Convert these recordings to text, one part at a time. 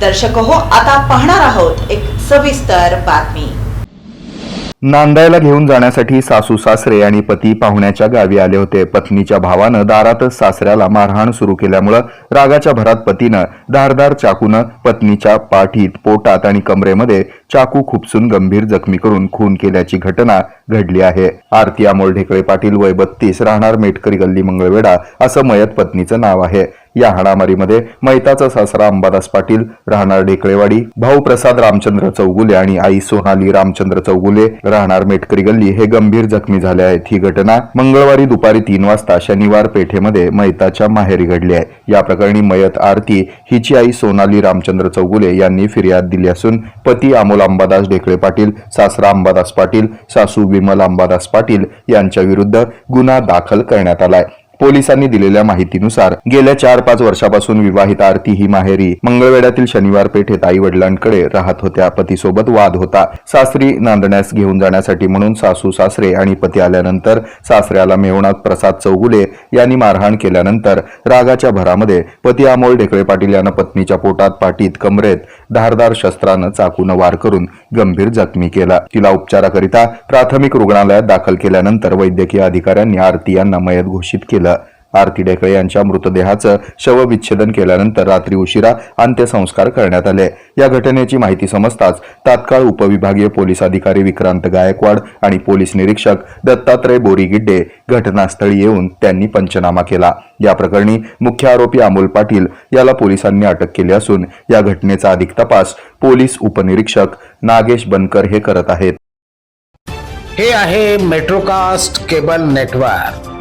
दर्शक हो, आता पाहणार आहोत एक सविस्तर बातमी। नांदायला घेऊन जाण्यासाठी सासू सासरे आणि पती पाहुण्याच्या गावी आले होते। पत्नीच्या भावानं दारातच सासऱ्याला मारहाण सुरू केल्यामुळे रागाच्या भरात पतीनं धारदार चाकूनं पत्नीच्या पाठीत, पोटात आणि कमरेमध्ये चाकू खुपसून गंभीर जखमी करून खून केल्याची घटना घडली आहे। आरती अमोल ढेकळे पाटील वय 32, राहणार मेटकरी गल्ली मंगळवेढा असं मयत पत्नीचं नाव आहे। या हाणामारीमध्ये मयताचा सासरा अंबादास पाटील राहणार ढेकळेवाडी, भाऊ प्रसाद रामचंद्र चौगुले आणि आई सोनाली रामचंद्र चौगुले राहणार मेटकरी गल्ली हे गंभीर जखमी झाले आहेत। ही घटना मंगळवारी दुपारी 3 वाजता शनिवार पेठेमध्ये मयताच्या माहेरी घडली आहे। या प्रकरणी मयत आरती हिची आई सोनाली रामचंद्र चौगुले यांनी फिर्याद दिली असून पती अमोल अंबादास ढेकळे पाटील, सासरा अंबादास पाटील, सासू विमल अंबादास पाटील यांच्या विरुद्ध गुन्हा दाखल करण्यात आलाय। पोलिसांनी दिलेल्या माहितीनुसार गेल्या 4-5 वर्षापासून विवाहित आरती ही माहेरी मंगळवेढ्यातील शनिवार पेठेत आई वडिलांकडे राहत होत्या। पतीसोबत वाद होता। सासरी नांदण्यास घेऊन जाण्यासाठी म्हणून सासू सासरे आणि पती आल्यानंतर सासऱ्याला मेहुणात प्रसाद चौगुले यांनी मारहाण केल्यानंतर रागाच्या भरामध्ये पती अमोल ढेकळे पाटील यांना पत्नीच्या पोटात, पाठीत, कमरेत धारदार शस्त्रानं चाकूनं वार करून गंभीर जखमी केला। तिला उपचाराकरिता प्राथमिक रुग्णालयात दाखल केल्यानंतर वैद्यकीय अधिकाऱ्यांनी आरती यांना मयत घोषित केलं। आरती ढेकळे यांच्या मृतदेहाचं शवविच्छेदन केल्यानंतर रात्री उशिरा अंत्यसंस्कार करण्यात आले। या घटनेची माहिती समजताच तात्काळ उपविभागीय पोलीस अधिकारी विक्रांत गायकवाड आणि पोलीस निरीक्षक दत्तात्रय बोरीगिड्डे घटनास्थळी येऊन त्यांनी पंचनामा केला। या प्रकरणी मुख्य आरोपी अमोल पाटील याला पोलिसांनी अटक केली असून या घटनेचा अधिक तपास पोलीस उपनिरीक्षक नागेश बनकर हे करत आहेत। हे आहे मेट्रोकास्ट केबल नेटवर्क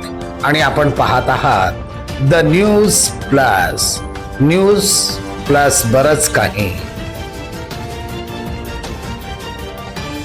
आणि आपण पाहत आहात द न्यूज प्लस बरच काही।